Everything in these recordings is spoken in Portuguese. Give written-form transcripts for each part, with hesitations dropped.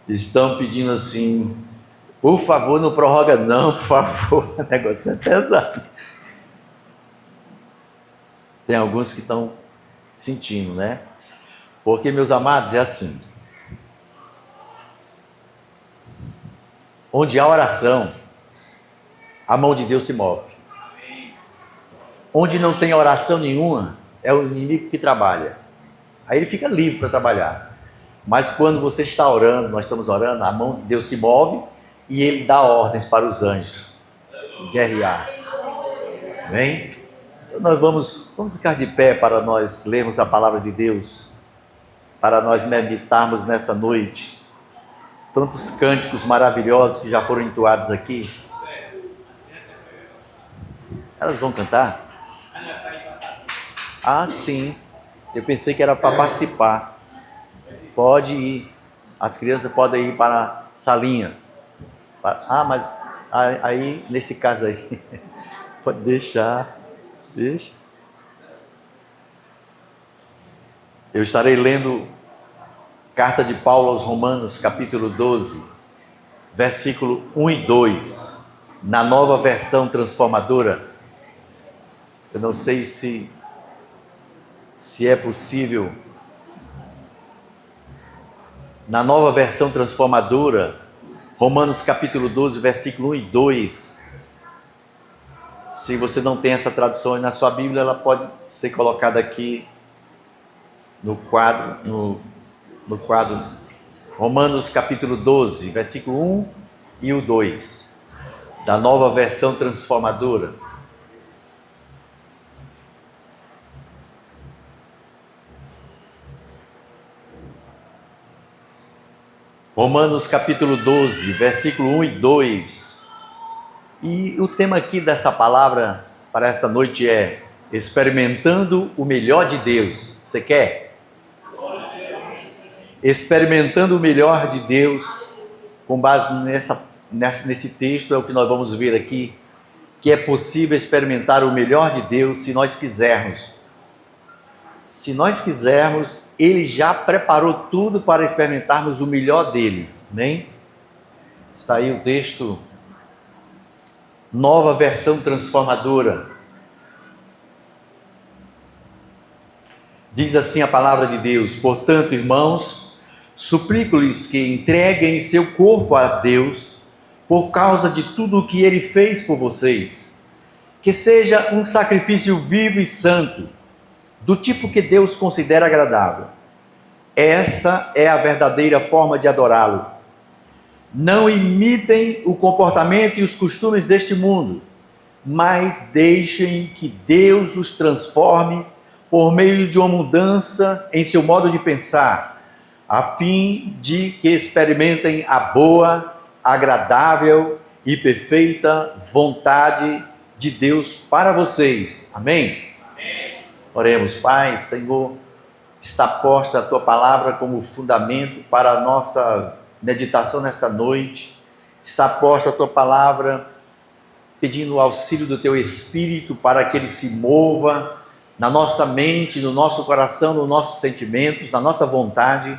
estão pedindo assim, por favor, não prorroga não, por favor, o negócio é pesado. Tem alguns que estão sentindo, né? Porque, meus amados, é assim, onde há oração, a mão de Deus se move. Onde não tem oração nenhuma, é o inimigo que trabalha. Aí ele fica livre para trabalhar. Mas quando você está orando, nós estamos orando, a mão de Deus se move e ele dá ordens para os anjos guerrear. Amém? Então nós vamos ficar de pé para nós lermos a palavra de Deus, para nós meditarmos nessa noite. Tantos cânticos maravilhosos que já foram entoados aqui. Elas vão cantar? Ah, sim. Eu pensei que era para participar. Pode ir. As crianças podem ir para a salinha. Ah, mas aí, nesse caso aí, pode deixar. Deixa. Eu estarei lendo Carta de Paulo aos Romanos, capítulo 12, versículo 1 e 2, na nova versão transformadora. Eu não sei se é possível. Na nova versão transformadora, Romanos capítulo 12, versículo 1 e 2. Se você não tem essa tradução aí na sua Bíblia, ela pode ser colocada aqui no quadro, no quadro Romanos capítulo 12, versículo 1 e o 2, da nova versão transformadora. Romanos capítulo 12, versículo 1 e 2. E o tema aqui dessa palavra para esta noite é experimentando o melhor de Deus. Você quer? Experimentando o melhor de Deus, com base nesse texto, é o que nós vamos ver aqui, que é possível experimentar o melhor de Deus se nós quisermos. Se nós quisermos, Ele já preparou tudo para experimentarmos o melhor dele. Amém? Está aí o texto, nova versão transformadora. Diz assim a palavra de Deus: portanto, irmãos, suplico-lhes que entreguem seu corpo a Deus, por causa de tudo o que Ele fez por vocês, que seja um sacrifício vivo e santo, do tipo que Deus considera agradável. Essa é a verdadeira forma de adorá-lo. Não imitem o comportamento e os costumes deste mundo, mas deixem que Deus os transforme por meio de uma mudança em seu modo de pensar, a fim de que experimentem a boa, agradável e perfeita vontade de Deus para vocês. Amém? Oremos. Pai, Senhor, está posta a Tua palavra como fundamento para a nossa meditação nesta noite. Está posta a Tua palavra pedindo o auxílio do Teu Espírito para que Ele se mova na nossa mente, no nosso coração, nos nossos sentimentos, na nossa vontade.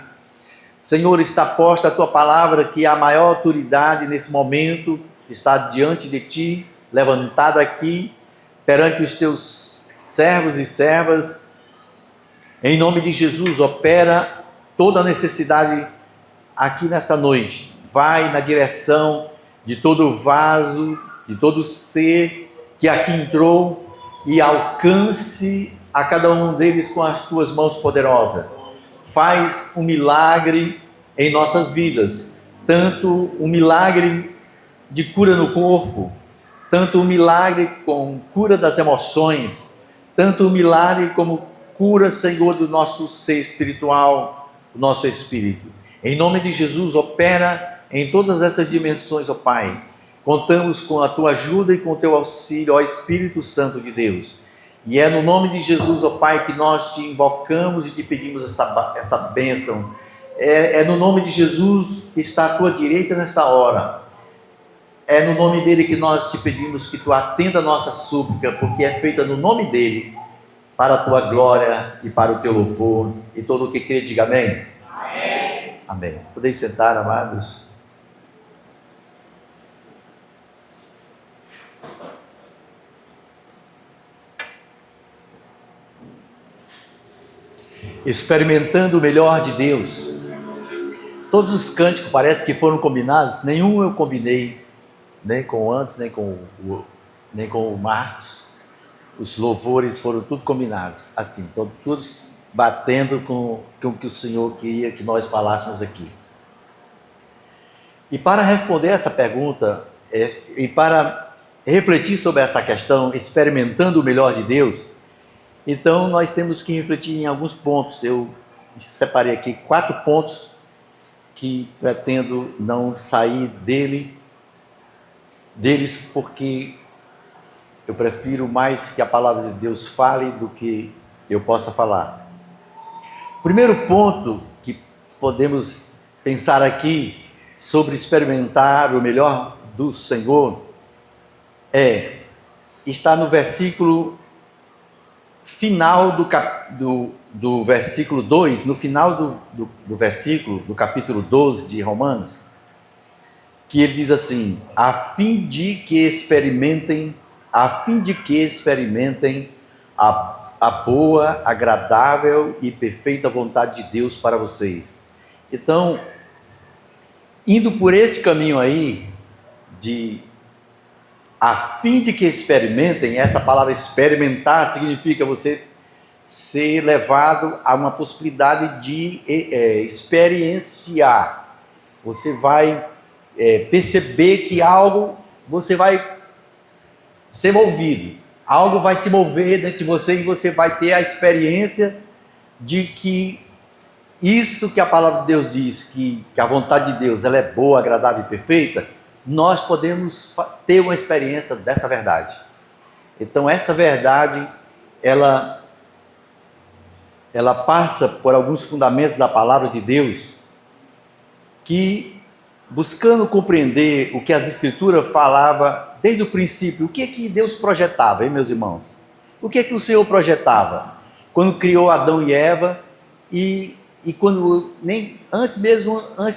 Senhor, está posta a Tua palavra que a maior autoridade nesse momento está diante de Ti, levantada aqui perante os Teus servos e servas. Em nome de Jesus, opera toda a necessidade aqui nessa noite. Vai na direção de todo vaso, de todo ser que aqui entrou e alcance a cada um deles com as Tuas mãos poderosas. Faz um milagre em nossas vidas, tanto um milagre de cura no corpo, tanto um milagre com cura das emoções, tanto um milagre como cura, Senhor, do nosso ser espiritual, do nosso espírito. Em nome de Jesus, opera em todas essas dimensões, ó Pai. Contamos com a Tua ajuda e com o Teu auxílio, ó Espírito Santo de Deus. E é no nome de Jesus, ó Pai, que nós Te invocamos e Te pedimos essa bênção. É no nome de Jesus que está à Tua direita nessa hora. É no nome dEle que nós Te pedimos que Tu atenda a nossa súplica, porque é feita no nome dEle, para a Tua glória e para o Teu louvor. E todo o que crê, diga amém. Amém. Amém. Podeis sentar, amados. Experimentando o melhor de Deus. Todos os cânticos parece que foram combinados, nenhum eu combinei, nem com o Antes, nem com o Marcos. Os louvores foram tudo combinados, assim, todos batendo com o que o Senhor queria que nós falássemos aqui. E para responder essa pergunta, e para refletir sobre essa questão, experimentando o melhor de Deus, então nós temos que refletir em alguns pontos. Eu separei aqui 4 pontos que pretendo não sair deles, porque eu prefiro mais que a palavra de Deus fale do que eu possa falar. O primeiro ponto que podemos pensar aqui sobre experimentar o melhor do Senhor está no versículo final do versículo 2, no final do versículo do capítulo 12 de Romanos, que ele diz assim: a fim de que experimentem a boa, agradável e perfeita vontade de Deus para vocês. Então, indo por esse caminho aí, a fim de que experimentem, essa palavra experimentar significa você ser levado a uma possibilidade de experienciar. Você vai perceber que algo, você vai ser movido, algo vai se mover dentro de você e você vai ter a experiência de que isso que a palavra de Deus diz, que a vontade de Deus ela é boa, agradável e perfeita, nós podemos ter uma experiência dessa verdade. Então essa verdade, ela passa por alguns fundamentos da palavra de Deus, que buscando compreender o que as Escrituras falavam desde o princípio, o que Deus projetava, hein, meus irmãos? O que o Senhor projetava? Quando criou Adão e Eva, e quando, antes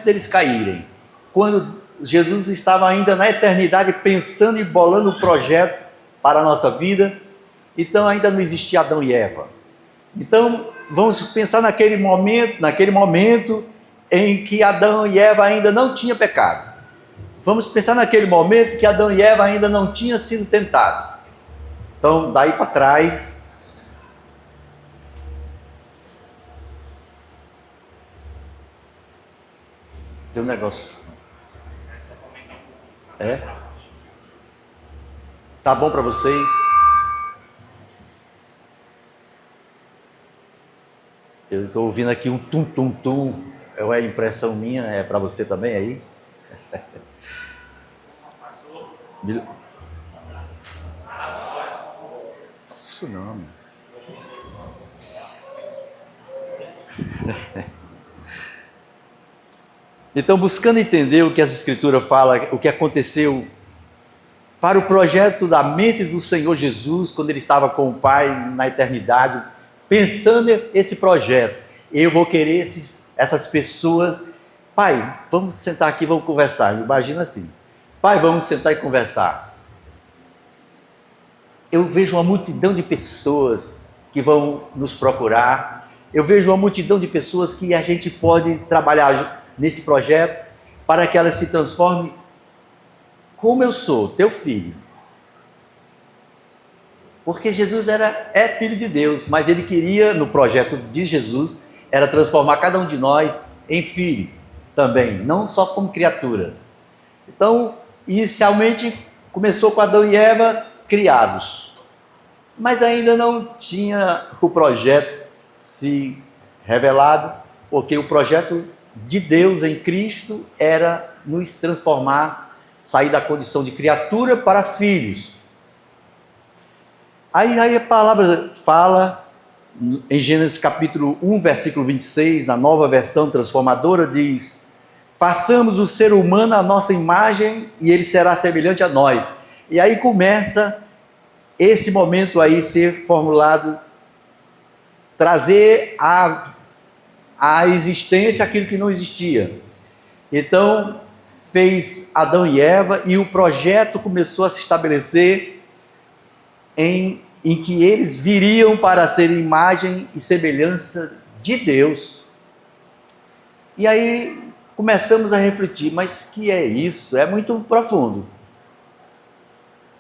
deles caírem, quando Jesus estava ainda na eternidade pensando e bolando um projeto para a nossa vida, então ainda não existia Adão e Eva. Então vamos pensar naquele momento em que Adão e Eva ainda não tinham pecado. Vamos pensar naquele momento que Adão e Eva ainda não tinham sido tentados. Então daí para trás, tem um negócio. Tá bom para vocês? Eu estou ouvindo aqui um tum-tum-tum. É uma impressão minha, é para você também aí? Isso não. Então, buscando entender o que as Escrituras falam, o que aconteceu para o projeto da mente do Senhor Jesus, quando ele estava com o Pai na eternidade, pensando esse projeto, eu vou querer essas pessoas, Pai, vamos sentar aqui, vamos conversar. Imagina assim, Pai, vamos sentar e conversar. Eu vejo uma multidão de pessoas que vão nos procurar, eu vejo uma multidão de pessoas que a gente pode trabalhar nesse projeto, para que elas se transformem como eu sou, teu filho. Porque Jesus é filho de Deus, mas ele queria, no projeto de Jesus, era transformar cada um de nós em filho também, não só como criatura. Então, inicialmente, começou com Adão e Eva criados, mas ainda não tinha o projeto se revelado, porque o projeto de Deus em Cristo era nos transformar, sair da condição de criatura para filhos. Aí a palavra fala em Gênesis capítulo 1, versículo 26, na nova versão transformadora, diz: façamos o ser humano à nossa imagem e ele será semelhante a nós. E aí começa esse momento aí ser formulado, trazer à existência aquilo que não existia. Então, fez Adão e Eva, e o projeto começou a se estabelecer em que eles viriam para ser imagem e semelhança de Deus. E aí começamos a refletir, mas que é isso? É muito profundo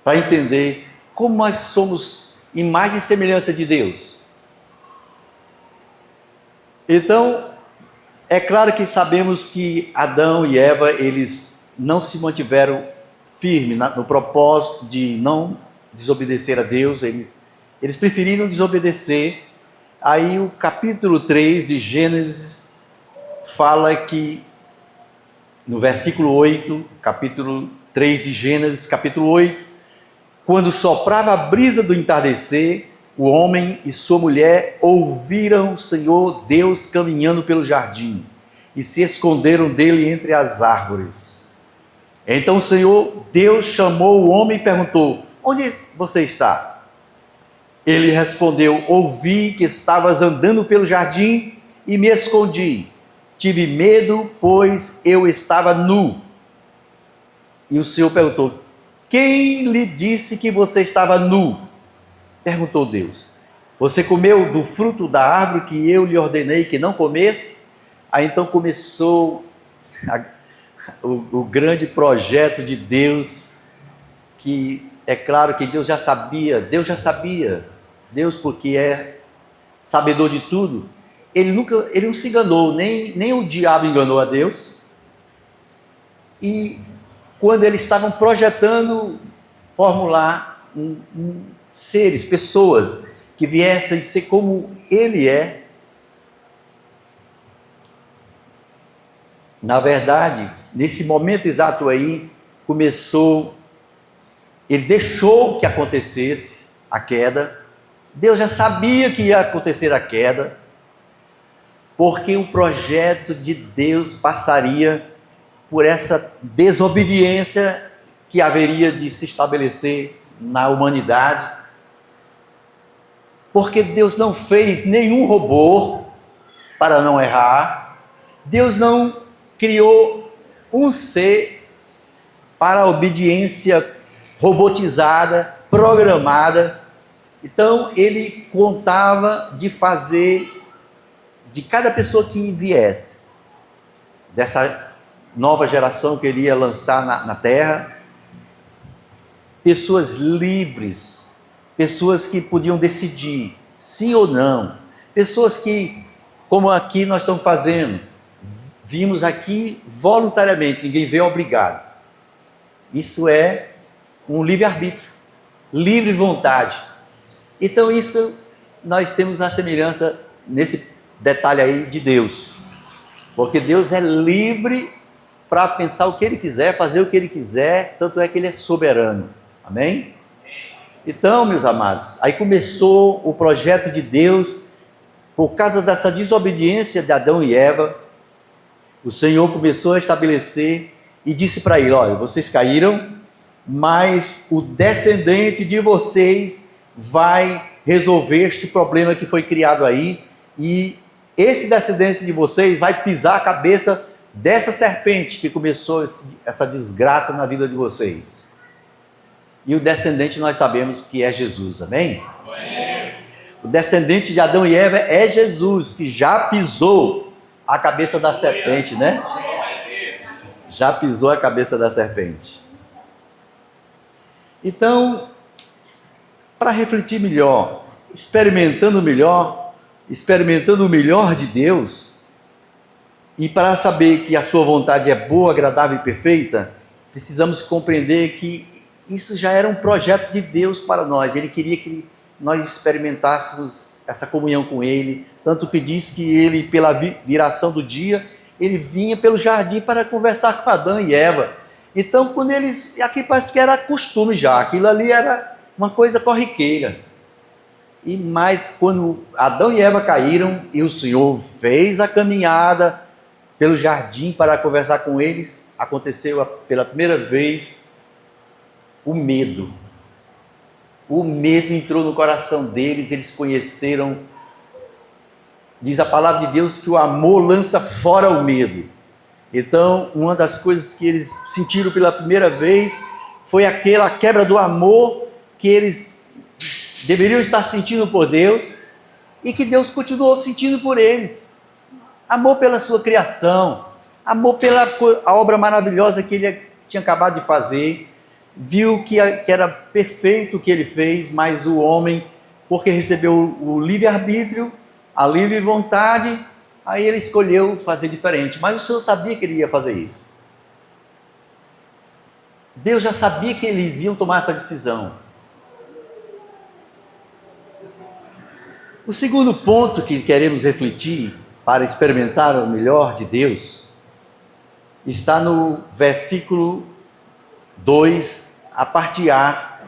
para entender como nós somos imagem e semelhança de Deus. Então, é claro que sabemos que Adão e Eva, eles não se mantiveram firmes no propósito de não desobedecer a Deus, eles preferiram desobedecer. Aí o capítulo 3 de Gênesis fala que, no versículo 8, capítulo 3 de Gênesis, capítulo 8, quando soprava a brisa do entardecer, o homem e sua mulher ouviram o Senhor Deus caminhando pelo jardim e se esconderam dele entre as árvores. Então o Senhor Deus chamou o homem e perguntou: onde você está? Ele respondeu: ouvi que estavas andando pelo jardim e me escondi. Tive medo, pois eu estava nu. E o Senhor perguntou: quem lhe disse que você estava nu? Perguntou Deus: você comeu do fruto da árvore que eu lhe ordenei que não comesse? Aí então começou o grande projeto de Deus, que é claro que Deus já sabia, Deus porque é sabedor de tudo, ele não se enganou, nem o diabo enganou a Deus. E quando eles estavam projetando formular seres, pessoas que viessem ser como ele é, na verdade, nesse momento exato aí, ele deixou que acontecesse a queda. Deus já sabia que ia acontecer a queda, porque o projeto de Deus passaria por essa desobediência que haveria de se estabelecer na humanidade. Porque Deus não fez nenhum robô para não errar. Deus não criou um ser para a obediência robotizada, programada. Então ele contava de fazer de cada pessoa que viesse, dessa nova geração que ele ia lançar na terra, pessoas livres, pessoas que podiam decidir sim ou não, pessoas que, como aqui nós estamos fazendo, vimos aqui voluntariamente, ninguém veio obrigado. Isso é um livre-arbítrio, livre vontade. Então isso, nós temos a semelhança nesse detalhe aí de Deus, porque Deus é livre para pensar o que Ele quiser, fazer o que Ele quiser, tanto é que Ele é soberano, amém? Então, meus amados, aí começou o projeto de Deus, por causa dessa desobediência de Adão e Eva, o Senhor começou a estabelecer e disse para ele: olha, vocês caíram, mas o descendente de vocês vai resolver este problema que foi criado aí, e esse descendente de vocês vai pisar a cabeça dessa serpente que começou essa desgraça na vida de vocês. E o descendente nós sabemos que é Jesus, amém? O descendente de Adão e Eva é Jesus, que já pisou a cabeça da serpente, né? Já pisou a cabeça da serpente. Então, para refletir melhor, experimentando o melhor de Deus, e para saber que a sua vontade é boa, agradável e perfeita, precisamos compreender que isso já era um projeto de Deus para nós. Ele queria que nós experimentássemos essa comunhão com Ele, tanto que diz que Ele, pela viração do dia, Ele vinha pelo jardim para conversar com Adão e Eva. Então, quando eles, aqui parece que era costume já, aquilo ali era uma coisa corriqueira. Mas quando Adão e Eva caíram e o Senhor fez a caminhada pelo jardim para conversar com eles, aconteceu pela primeira vez o medo. O medo entrou no coração deles, eles conheceram Diz a palavra de Deus que o amor lança fora o medo. Então, uma das coisas que eles sentiram pela primeira vez foi aquela quebra do amor que eles deveriam estar sentindo por Deus e que Deus continuou sentindo por eles. Amor pela sua criação, amor pela a obra maravilhosa que ele tinha acabado de fazer, viu que era perfeito o que ele fez, mas o homem, porque recebeu o livre-arbítrio, a livre vontade, aí ele escolheu fazer diferente. Mas o Senhor sabia que ele ia fazer isso. Deus já sabia que eles iam tomar essa decisão. O segundo ponto que queremos refletir para experimentar o melhor de Deus está no versículo 2, a parte A,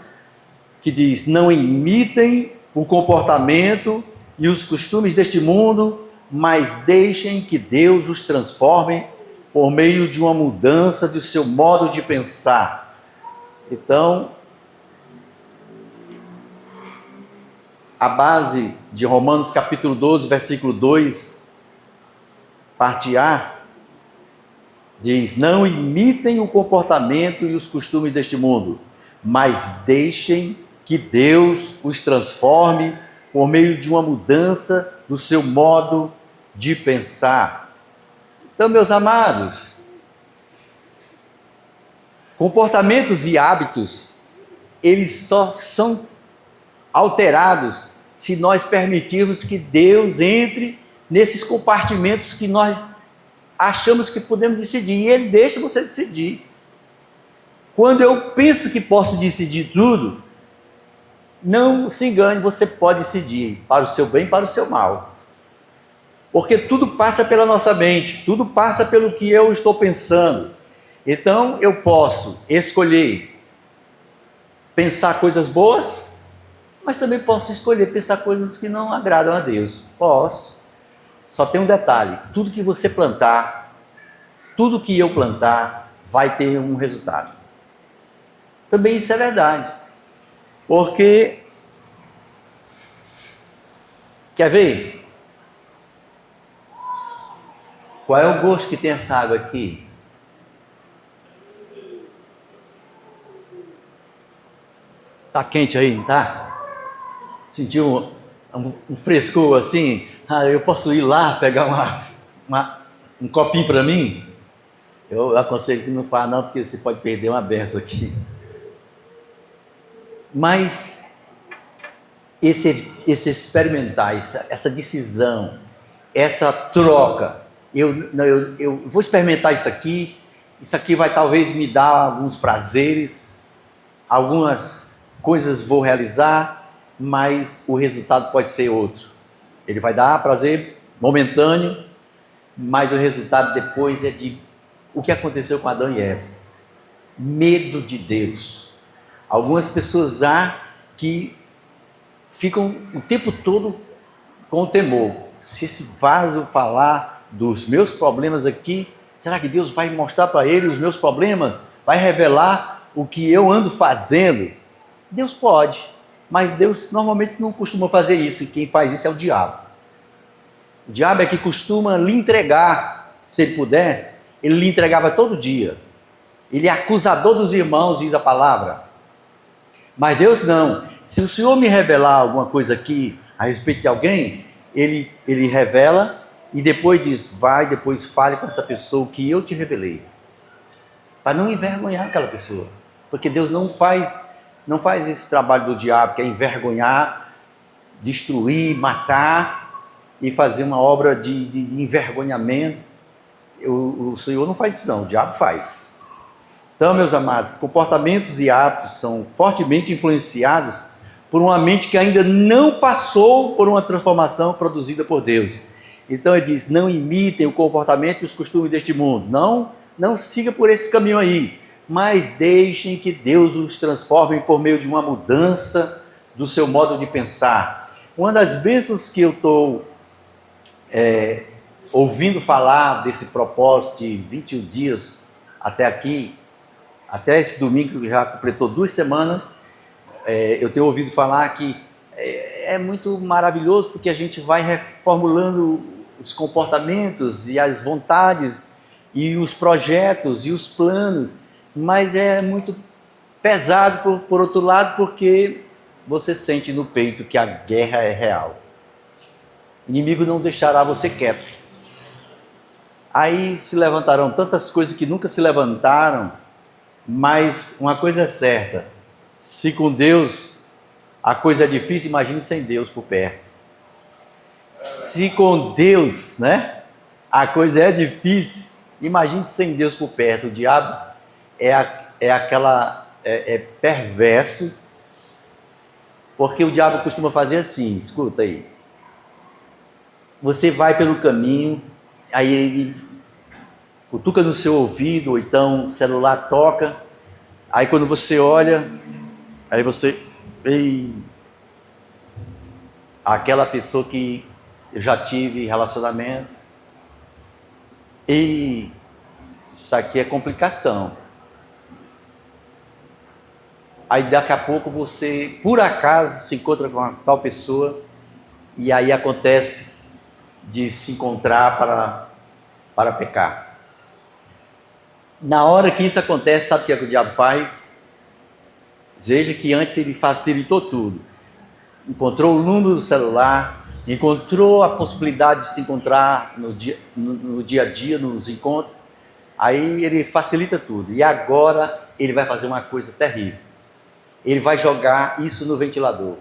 que diz: não imitem o comportamento e os costumes deste mundo, mas deixem que Deus os transforme por meio de uma mudança de seu modo de pensar. Então, a base de Romanos capítulo 12, versículo 2, parte A, diz: não imitem o comportamento e os costumes deste mundo, mas deixem que Deus os transforme por meio de uma mudança do seu modo de pensar. Então, meus amados, comportamentos e hábitos, eles só são alterados se nós permitirmos que Deus entre nesses compartimentos que nós achamos que podemos decidir, e Ele deixa você decidir. Quando eu penso que posso decidir tudo, não se engane, você pode decidir para o seu bem e para o seu mal. Porque tudo passa pela nossa mente, tudo passa pelo que eu estou pensando. Então eu posso escolher pensar coisas boas, mas também posso escolher pensar coisas que não agradam a Deus. Posso. Só tem um detalhe: tudo que você plantar, tudo que eu plantar, vai ter um resultado. Também isso é verdade. Porque, quer ver? Qual é o gosto que tem essa água aqui? Tá quente aí, não tá? Sentiu um frescor assim? Eu posso ir lá pegar um copinho para mim? Eu aconselho que não faça não, porque você pode perder uma benção aqui. Mas esse experimentar, essa decisão, essa troca, eu vou experimentar isso aqui vai talvez me dar alguns prazeres, algumas coisas vou realizar, mas o resultado pode ser outro. Ele vai dar prazer momentâneo, mas o resultado depois é de o que aconteceu com Adão e Eva. Medo de Deus. Algumas pessoas há que ficam o tempo todo com o temor. Se esse vaso falar dos meus problemas aqui, será que Deus vai mostrar para ele os meus problemas? Vai revelar o que eu ando fazendo? Deus pode, mas Deus normalmente não costuma fazer isso. E quem faz isso é o diabo. O diabo é que costuma lhe entregar. Se ele pudesse, ele lhe entregava todo dia. Ele é acusador dos irmãos, diz a palavra. Mas Deus não. Se o Senhor me revelar alguma coisa aqui a respeito de alguém, Ele revela e depois diz: vai, depois fale com essa pessoa que eu te revelei. Para não envergonhar aquela pessoa. Porque Deus não faz esse trabalho do diabo, que é envergonhar, destruir, matar e fazer uma obra de envergonhamento. O Senhor não faz isso não, o diabo faz. Então, meus amados, comportamentos e hábitos são fortemente influenciados por uma mente que ainda não passou por uma transformação produzida por Deus. Então ele diz: não imitem o comportamento e os costumes deste mundo. Não siga por esse caminho aí, mas deixem que Deus os transforme por meio de uma mudança do seu modo de pensar. Uma das bênçãos que eu estou ouvindo falar desse propósito de 21 dias até aqui, até esse domingo que já completou 2 semanas, eu tenho ouvido falar que é muito maravilhoso, porque a gente vai reformulando os comportamentos e as vontades e os projetos e os planos, mas é muito pesado por outro lado, porque você sente no peito que a guerra é real. O inimigo não deixará você quieto. Aí se levantarão tantas coisas que nunca se levantaram, mas uma coisa é certa: se com Deus a coisa é difícil, imagine sem Deus por perto. Se com Deus, né, a coisa é difícil, imagine sem Deus por perto. O diabo é perverso, porque o diabo costuma fazer assim, escuta aí. Você vai pelo caminho, aí ele cutuca no seu ouvido, ou então o celular toca, aí quando você olha, aí você... Ei, aquela pessoa que eu já tive relacionamento, e isso aqui é complicação. Aí daqui a pouco você, por acaso, se encontra com uma tal pessoa, e aí acontece de se encontrar para pecar. Na hora que isso acontece, sabe o que é que o diabo faz? Veja que antes ele facilitou tudo. Encontrou o número do celular, encontrou a possibilidade de se encontrar no dia a dia, nos encontros. Aí ele facilita tudo. E agora ele vai fazer uma coisa terrível. Ele vai jogar isso no ventilador.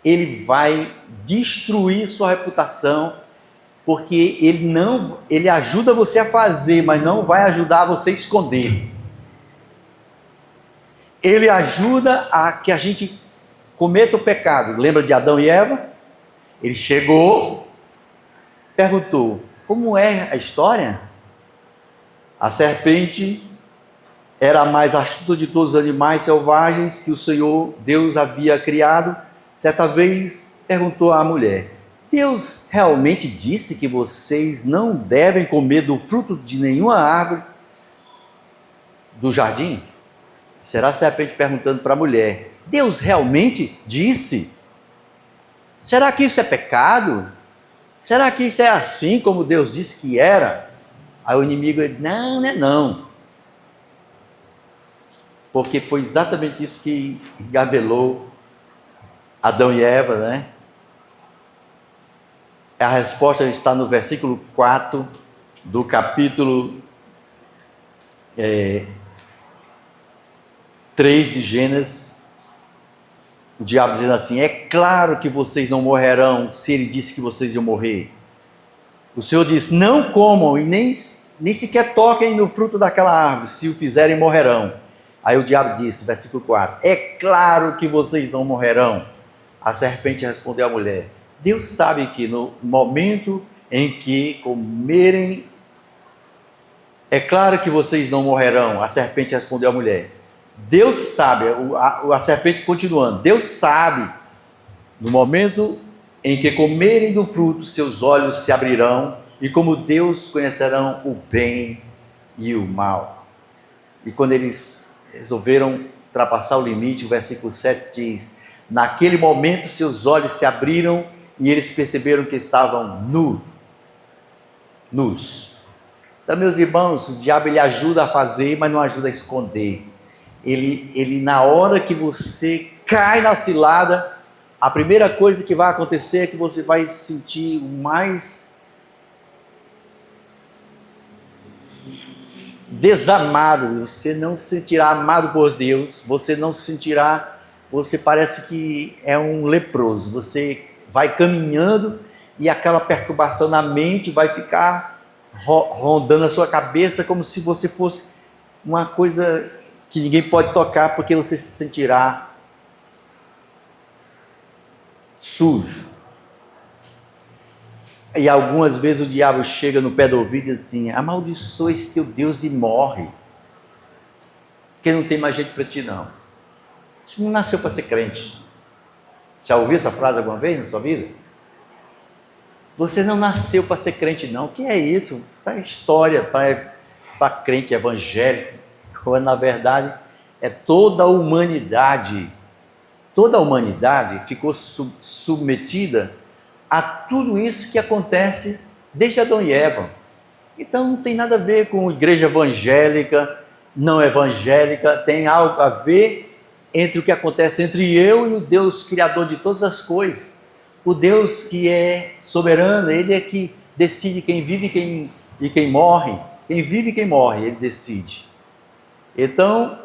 Ele vai destruir sua reputação, porque ele ajuda você a fazer, mas não vai ajudar você a esconder. Ele ajuda a que a gente cometa o pecado. Lembra de Adão e Eva? Ele chegou, perguntou: como é a história? A serpente era a mais astuta de todos os animais selvagens que o Senhor Deus havia criado. Certa vez perguntou à mulher: Deus realmente disse que vocês não devem comer do fruto de nenhuma árvore do jardim? Será a serpente perguntando para a mulher: Deus realmente disse? Será que isso é pecado? Será que isso é assim como Deus disse que era? Aí o inimigo diz: não, não é não. Porque foi exatamente isso que engabelou Adão e Eva, né? A resposta está no versículo 4 do capítulo 3 de Gênesis. O diabo dizendo assim: é claro que vocês não morrerão, se ele disse que vocês iam morrer. O Senhor disse: não comam e nem sequer toquem no fruto daquela árvore, se o fizerem morrerão. Aí o diabo disse, versículo 4, é claro que vocês não morrerão. A serpente respondeu à mulher: Deus sabe que no momento em que comerem, é claro que vocês não morrerão. A serpente respondeu à mulher: Deus sabe, a serpente continuando, Deus sabe, no momento em que comerem do fruto, seus olhos se abrirão, e como Deus conhecerão o bem e o mal. E quando eles resolveram ultrapassar o limite, o versículo 7 diz: naquele momento seus olhos se abriram e eles perceberam que estavam nus. Então, meus irmãos, o diabo ele ajuda a fazer, mas não ajuda a esconder. Ele na hora que você cai na cilada, a primeira coisa que vai acontecer é que você vai se sentir o mais desamado. Você não se sentirá amado por Deus, você não se sentirá, você parece que é um leproso. Você vai caminhando e aquela perturbação na mente vai ficar rondando a sua cabeça como se você fosse uma coisa que ninguém pode tocar, porque você se sentirá sujo. E algumas vezes o diabo chega no pé do ouvido e diz assim: amaldiçoa esse teu Deus e morre, porque não tem mais jeito para ti não. Você não nasceu para ser crente. Já ouviu essa frase alguma vez na sua vida? Você não nasceu para ser crente não. O que é isso? Essa é história para crente evangélico, quando na verdade é toda a humanidade toda a humanidade ficou submetida a tudo isso que acontece desde Adão e Eva. Então não tem nada a ver com igreja evangélica, não evangélica, tem algo a ver entre o que acontece entre eu e o Deus Criador de todas as coisas. O Deus que é soberano, Ele é que decide quem vive e quem morre. Quem vive e quem morre, Ele decide. Então,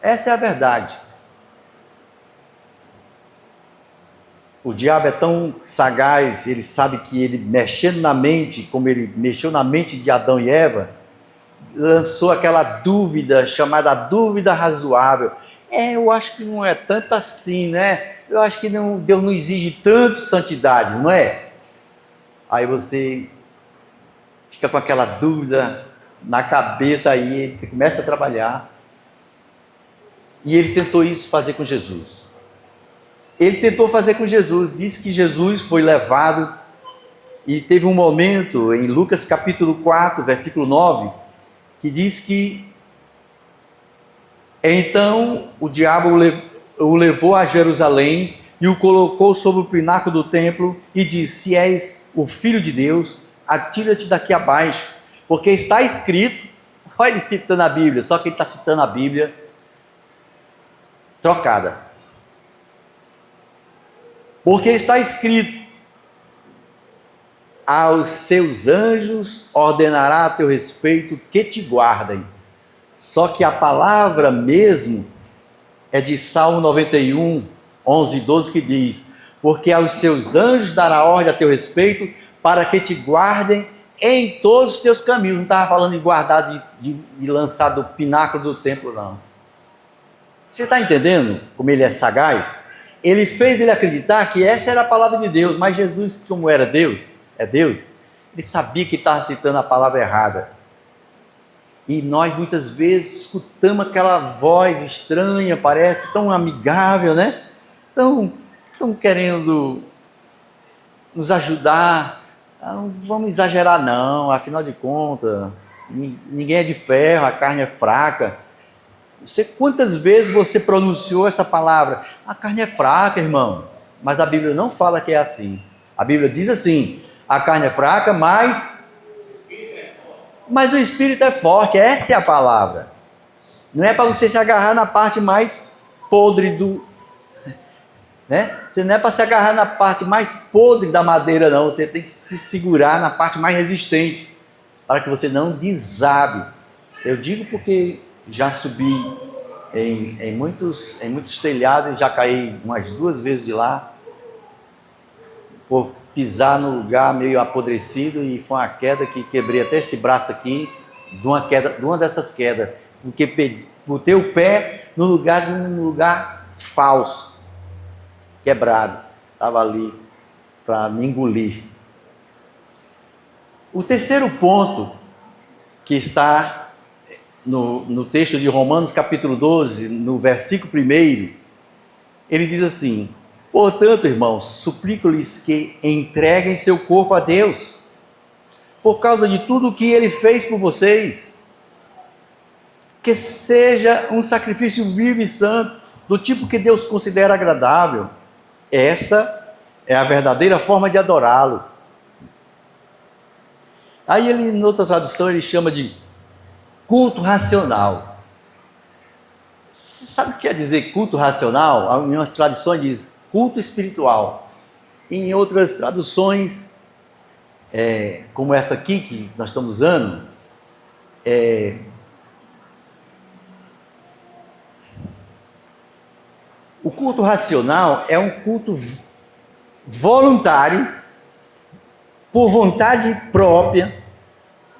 essa é a verdade. O diabo é tão sagaz, ele sabe que ele mexendo na mente, como ele mexeu na mente de Adão e Eva, lançou aquela dúvida chamada dúvida razoável. Eu acho que não é tanto assim, né? Eu acho que não, Deus não exige tanto santidade, não é? Aí você fica com aquela dúvida na cabeça, aí ele começa a trabalhar. E ele tentou isso fazer com Jesus. Ele tentou fazer com Jesus, disse que Jesus foi levado e teve um momento em Lucas capítulo 4, versículo 9, que diz que então o diabo o levou a Jerusalém e o colocou sobre o pináculo do templo e disse: se és o Filho de Deus, atira-te daqui abaixo, porque está escrito. Olha ele citando a Bíblia, só que ele está citando a Bíblia trocada. Porque está escrito: aos seus anjos ordenará a teu respeito que te guardem. Só que a palavra mesmo é de Salmo 91, 11 e 12, que diz: porque aos seus anjos dará ordem a teu respeito, para que te guardem em todos os teus caminhos. Não estava falando de guardar, de lançar do pináculo do templo, não. Você está entendendo como ele é sagaz? Ele fez ele acreditar que essa era a palavra de Deus, mas Jesus, como era Deus, ele sabia que estava citando a palavra errada. E nós muitas vezes escutamos aquela voz estranha, parece tão amigável, né? Tão querendo nos ajudar. Não vamos exagerar não, afinal de contas, ninguém é de ferro, a carne é fraca. Quantas vezes você pronunciou essa palavra? A carne é fraca, irmão. Mas a Bíblia não fala que é assim. A Bíblia diz assim: a carne é fraca, mas o Espírito é forte. Essa é a palavra. Não é para você se agarrar na parte mais podre né? Você não é para se agarrar na parte mais podre da madeira, não. Você tem que se segurar na parte mais resistente, para que você não desabe. Eu digo porque já subi em muitos telhados, já caí umas 2 vezes de lá, por pisar no lugar meio apodrecido, e foi uma queda que quebrei até esse braço aqui, de uma dessas quedas, porque botei o pé no lugar de um lugar falso, quebrado, estava ali para me engolir. O terceiro ponto que está no texto de Romanos capítulo 12, no versículo 1, ele diz assim: portanto, irmãos, suplico-lhes que entreguem seu corpo a Deus, por causa de tudo o que Ele fez por vocês, que seja um sacrifício vivo e santo, do tipo que Deus considera agradável. Esta é a verdadeira forma de adorá-lo. Aí ele, em outra tradução, ele chama de culto racional. Você sabe o que quer dizer culto racional? Em umas traduções diz culto espiritual. Em outras traduções, como essa aqui que nós estamos usando, o culto racional é um culto voluntário, por vontade própria.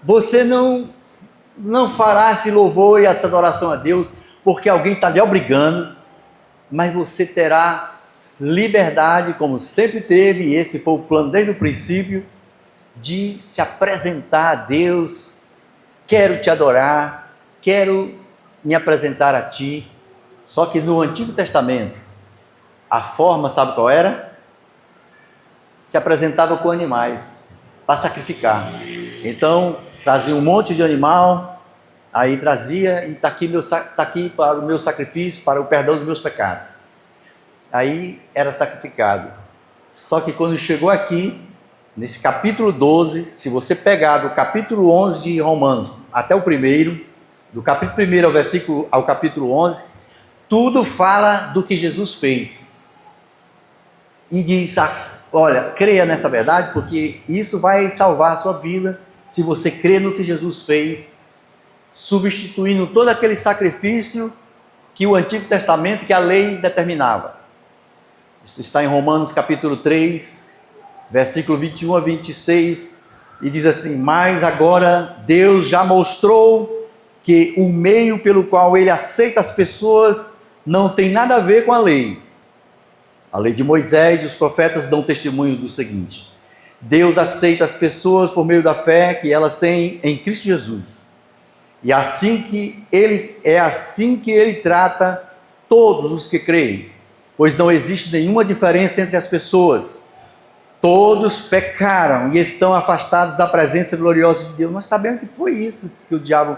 Você não fará esse louvor e essa adoração a Deus porque alguém está lhe obrigando, mas você terá liberdade, como sempre teve, e esse foi o plano desde o princípio, de se apresentar a Deus. Quero te adorar, quero me apresentar a ti. Só que no Antigo Testamento, a forma, sabe qual era? Se apresentava com animais para sacrificar. Então trazia um monte de animal, aí trazia, e está aqui para o meu sacrifício, para o perdão dos meus pecados. aí era sacrificado. Só que quando chegou aqui, nesse capítulo 12, se você pegar do capítulo 11 de Romanos até o primeiro, do capítulo 1 ao capítulo 11, tudo fala do que Jesus fez. E diz, olha, creia nessa verdade, porque isso vai salvar a sua vida, se você crê no que Jesus fez, substituindo todo aquele sacrifício que o Antigo Testamento, que a lei determinava. Isso está em Romanos capítulo 3, versículo 21 a 26, e diz assim: mas agora Deus já mostrou que o meio pelo qual ele aceita as pessoas não tem nada a ver com a lei. A lei de Moisés e os profetas dão testemunho do seguinte: Deus aceita as pessoas por meio da fé que elas têm em Cristo Jesus. E assim que ele trata todos os que creem, pois não existe nenhuma diferença entre as pessoas. Todos pecaram e estão afastados da presença gloriosa de Deus. Nós sabemos que foi isso que o diabo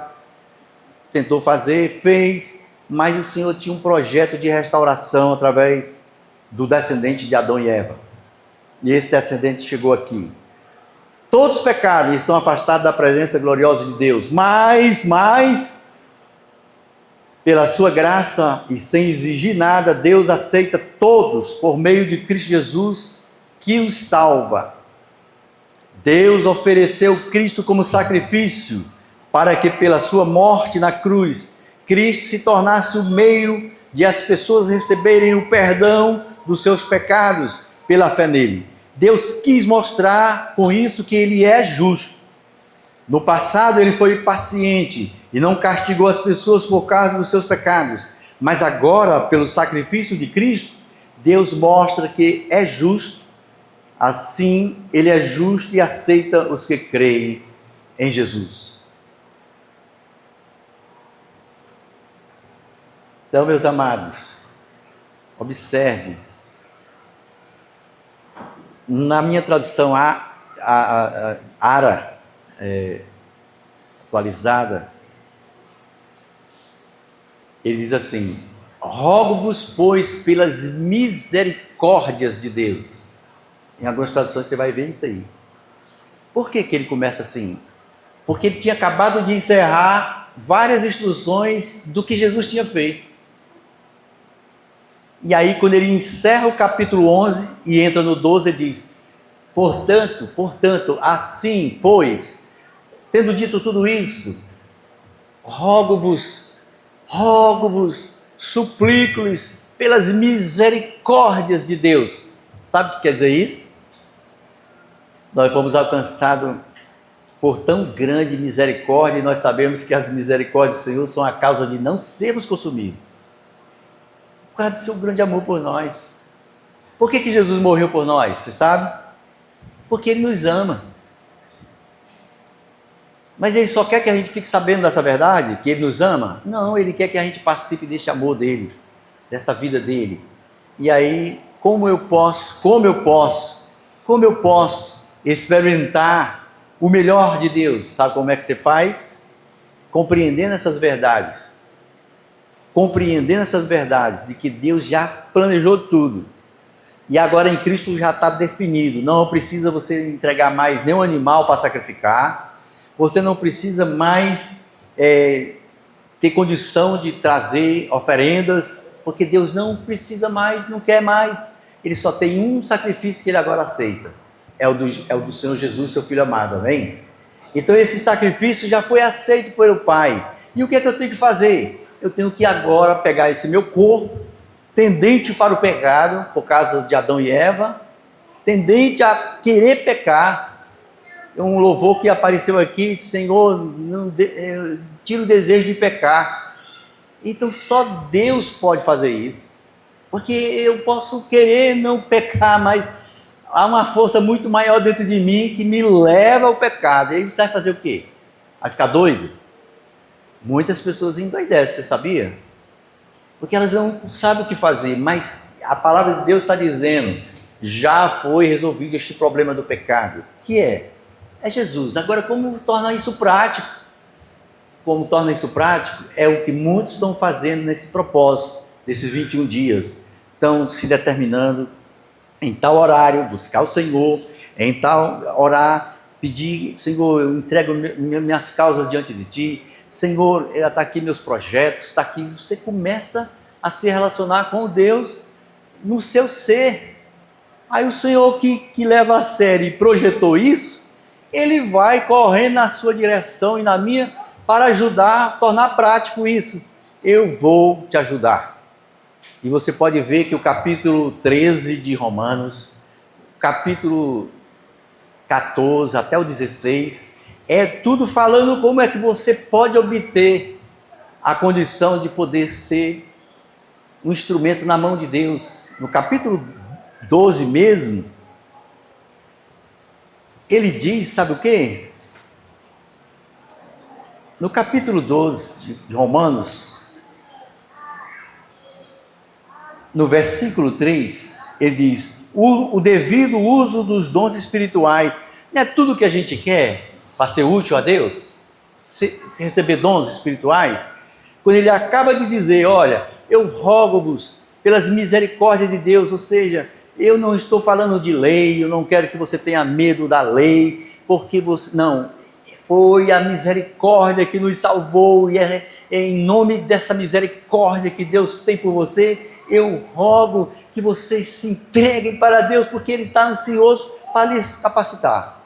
tentou fazer, fez, mas o Senhor tinha um projeto de restauração através do descendente de Adão e Eva. E esse descendente chegou aqui. Todos pecaram e estão afastados da presença gloriosa de Deus, mas, pela sua graça e sem exigir nada, Deus aceita todos por meio de Cristo Jesus, que os salva. Deus ofereceu Cristo como sacrifício, para que pela sua morte na cruz, Cristo se tornasse o meio de as pessoas receberem o perdão dos seus pecados pela fé nele. Deus quis mostrar com isso que ele é justo. No passado ele foi paciente e não castigou as pessoas por causa dos seus pecados, mas agora, pelo sacrifício de Cristo, Deus mostra que é justo. Assim, ele é justo e aceita os que creem em Jesus. Então, meus amados, observe. Na minha tradução ARA, atualizada, ele diz assim: rogo-vos, pois, pelas misericórdias de Deus. Em algumas traduções você vai ver isso aí. Por que ele começa assim? Porque ele tinha acabado de encerrar várias instruções do que Jesus tinha feito. E aí, quando ele encerra o capítulo 11 e entra no 12, ele diz: portanto, assim, pois, tendo dito tudo isso, rogo-vos, suplico-lhes pelas misericórdias de Deus. Sabe o que quer dizer isso? Nós fomos alcançados por tão grande misericórdia, e nós sabemos que as misericórdias do Senhor são a causa de não sermos consumidos. Por causa do seu grande amor por nós. Por que Jesus morreu por nós? Você sabe? Porque ele nos ama. Mas ele só quer que a gente fique sabendo dessa verdade, que ele nos ama? Não, ele quer que a gente participe desse amor dele, dessa vida dele. E aí, como eu posso experimentar o melhor de Deus? Sabe como é que você faz? Compreendendo essas verdades. Compreendendo essas verdades de que Deus já planejou tudo. E agora em Cristo já está definido. Não precisa você entregar mais nenhum animal para sacrificar. Você não precisa mais ter condição de trazer oferendas, porque Deus não precisa mais, não quer mais. Ele só tem um sacrifício que ele agora aceita. É o do Senhor Jesus, seu Filho amado, amém? Então esse sacrifício já foi aceito pelo Pai. E o que é que eu tenho que fazer? Eu tenho que agora pegar esse meu corpo, tendente para o pecado, por causa de Adão e Eva, tendente a querer pecar. Um louvor que apareceu aqui: Senhor, tira o desejo de pecar. Então só Deus pode fazer isso, porque eu posso querer não pecar, mas há uma força muito maior dentro de mim que me leva ao pecado. E aí você vai fazer o quê? Vai ficar doido? Muitas pessoas endoidecem, você sabia? Porque elas não sabem o que fazer, mas a palavra de Deus está dizendo: já foi resolvido este problema do pecado, que é Jesus. Agora, como tornar isso prático? Como torna isso prático? É o que muitos estão fazendo nesse propósito, desses 21 dias. estão se determinando em tal horário, buscar o Senhor, em tal orar, pedir, Senhor, eu entrego minhas causas diante de Ti, Senhor, está aqui meus projetos, está aqui, você começa a se relacionar com Deus no seu ser. Aí o Senhor que leva a sério e projetou isso, Ele vai correndo na sua direção e na minha, para ajudar, tornar prático isso. Eu vou te ajudar. E você pode ver que o capítulo 13 de Romanos, capítulo 14 até o 16, é tudo falando como é que você pode obter a condição de poder ser um instrumento na mão de Deus. No capítulo 12 mesmo, ele diz, sabe o quê? No capítulo 12 de Romanos, no versículo 3, ele diz, o devido uso dos dons espirituais. Não é tudo que a gente quer para ser útil a Deus? Receber dons espirituais? Quando ele acaba de dizer, olha, eu rogo-vos pelas misericórdias de Deus, ou seja, eu não estou falando de lei, eu não quero que você tenha medo da lei, porque você... Não, foi a misericórdia que nos salvou, e é em nome dessa misericórdia que Deus tem por você, eu rogo que vocês se entreguem para Deus, porque Ele está ansioso para lhes capacitar.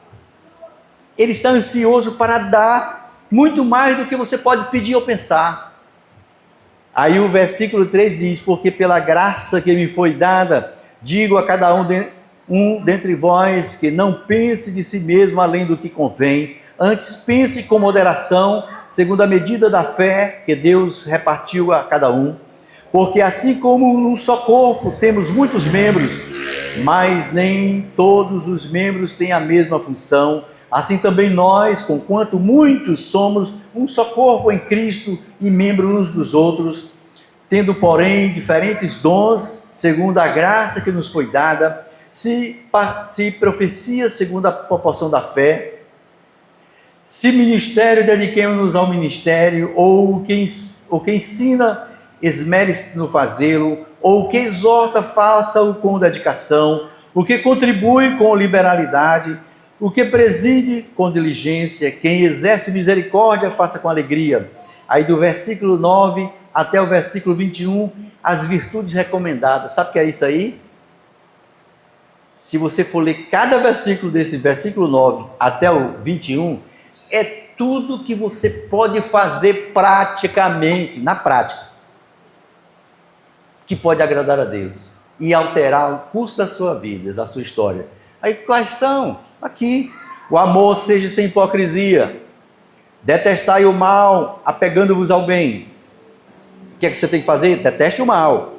Ele está ansioso para dar muito mais do que você pode pedir ou pensar. Aí o versículo 3 diz, porque pela graça que me foi dada, digo a cada um dentre vós, que não pense de si mesmo além do que convém, antes pense com moderação, segundo a medida da fé que Deus repartiu a cada um. Porque assim como num só corpo temos muitos membros, mas nem todos os membros têm a mesma função, assim também nós, conquanto muitos, somos um só corpo em Cristo e membros uns dos outros, tendo, porém, diferentes dons, segundo a graça que nos foi dada, se profecia segundo a proporção da fé, se ministério, dediquemos-nos ao ministério, ou quem ensina, esmere-se no fazê-lo, ou o que exorta, faça-o com dedicação, o que contribui com liberalidade, o que preside com diligência, quem exerce misericórdia, faça com alegria. Aí do versículo 9 até o versículo 21, as virtudes recomendadas. Sabe o que é isso aí? Se você for ler cada versículo desse versículo 9 até o 21, é tudo que você pode fazer praticamente, na prática, que pode agradar a Deus e alterar o curso da sua vida, da sua história. Aí quais são? Aqui, o amor seja sem hipocrisia, detestai o mal, apegando-vos ao bem. O que é que você tem que fazer? Deteste o mal.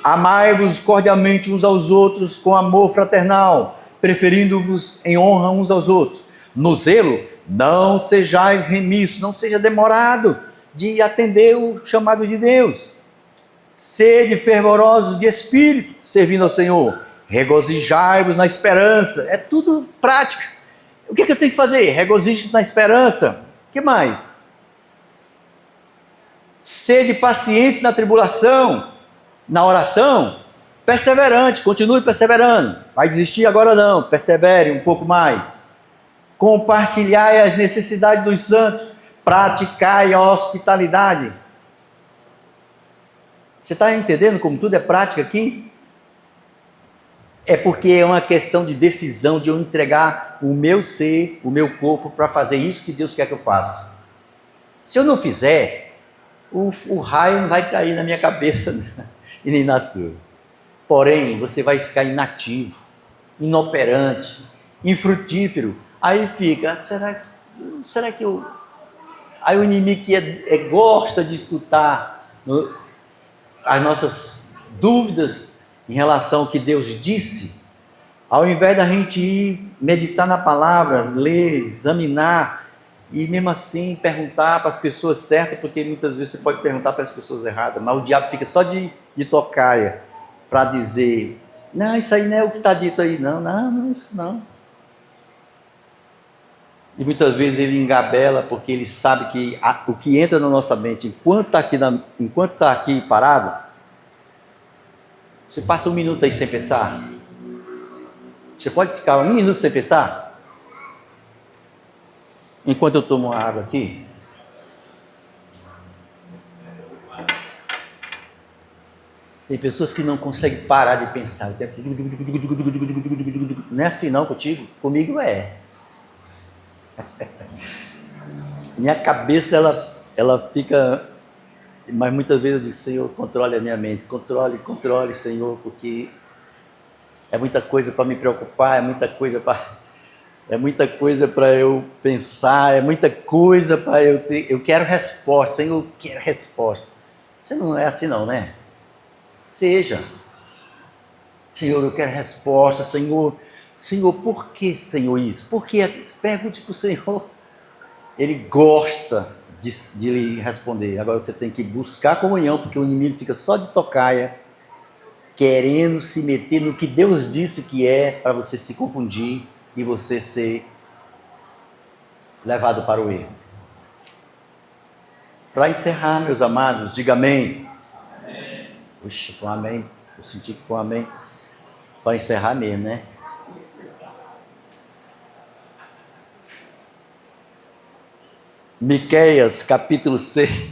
Amai-vos cordialmente uns aos outros com amor fraternal, preferindo-vos em honra uns aos outros. No zelo, não sejais remissos, não seja demorado de atender o chamado de Deus. Sede fervorosos de espírito, servindo ao Senhor. Regozijai-vos na esperança. É tudo prática. O que eu tenho que fazer? Regozijem-se na esperança. O que mais? Sede pacientes na tribulação, na oração. Perseverante, continue perseverando. Vai desistir agora não, persevere um pouco mais. Compartilhai as necessidades dos santos. Praticai a hospitalidade. Você está entendendo como tudo é prática aqui? É porque é uma questão de decisão de eu entregar o meu ser, o meu corpo, para fazer isso que Deus quer que eu faça. Se eu não fizer, o raio não vai cair na minha cabeça e nem na sua. Porém, você vai ficar inativo, inoperante, infrutífero. Aí fica, será que eu... Aí o inimigo que gosta de escutar as nossas dúvidas em relação ao que Deus disse, ao invés da gente ir meditar na palavra, ler, examinar, e mesmo assim perguntar para as pessoas certas, porque muitas vezes você pode perguntar para as pessoas erradas, mas o diabo fica só de tocaia para dizer, não, isso aí não é o que está dito aí, não, isso não. E muitas vezes ele engabela, porque ele sabe que o que entra na nossa mente, enquanto está aqui parado, Você passa um minuto aí sem pensar? Você pode ficar um minuto sem pensar? Enquanto eu tomo água aqui? Tem pessoas que não conseguem parar de pensar. Não é assim não contigo? Comigo é. Minha cabeça, ela fica... Mas muitas vezes eu digo, Senhor, controle a minha mente. Controle, Senhor, porque é muita coisa para me preocupar, é muita coisa para eu pensar, é muita coisa para eu ter... Eu quero resposta, Senhor, eu quero resposta. Você não é assim não, né? Seja. Senhor, eu quero resposta, Senhor. Senhor, por que, Senhor, isso? Por que? Pergunte para o Senhor. Ele gosta de lhe responder. Agora você tem que buscar comunhão, porque o inimigo fica só de tocaia, querendo se meter no que Deus disse que é, para você se confundir e você ser levado para o erro. Para encerrar, meus amados, diga amém. Amém. Puxa, foi um amém. Eu senti que foi um amém. Para encerrar mesmo, né? Miqueias, capítulo 6,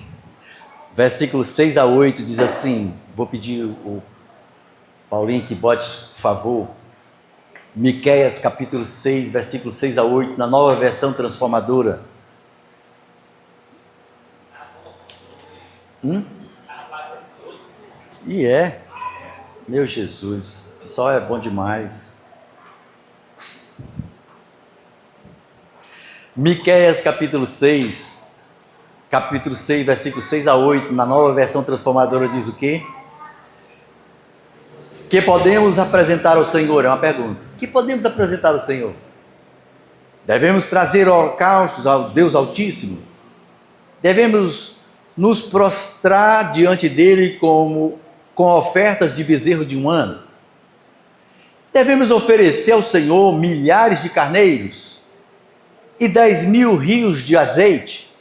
versículos 6 a 8, diz assim, vou pedir o Paulinho que bote, por favor, Miqueias, capítulo 6, versículos 6 a 8, na nova versão transformadora. E é, meu Jesus, o pessoal é bom demais. Miqueias capítulo 6, versículos 6 a 8, na nova versão transformadora diz o quê? Que podemos apresentar ao Senhor, é uma pergunta. Que podemos apresentar ao Senhor? Devemos trazer holocaustos ao Deus Altíssimo? Devemos nos prostrar diante dele com ofertas de bezerro de um ano? Devemos oferecer ao Senhor milhares de carneiros e 10.000 rios de azeite?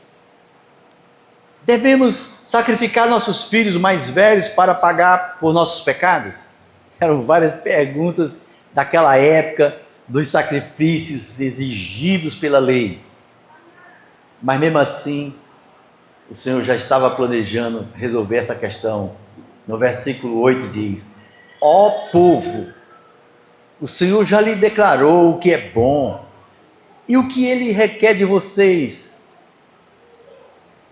Devemos sacrificar nossos filhos mais velhos para pagar por nossos pecados? Eram várias perguntas daquela época, dos sacrifícios exigidos pela lei. Mas mesmo assim, o Senhor já estava planejando resolver essa questão. No versículo 8 diz: ó povo, o Senhor já lhe declarou o que é bom e o que Ele requer de vocês: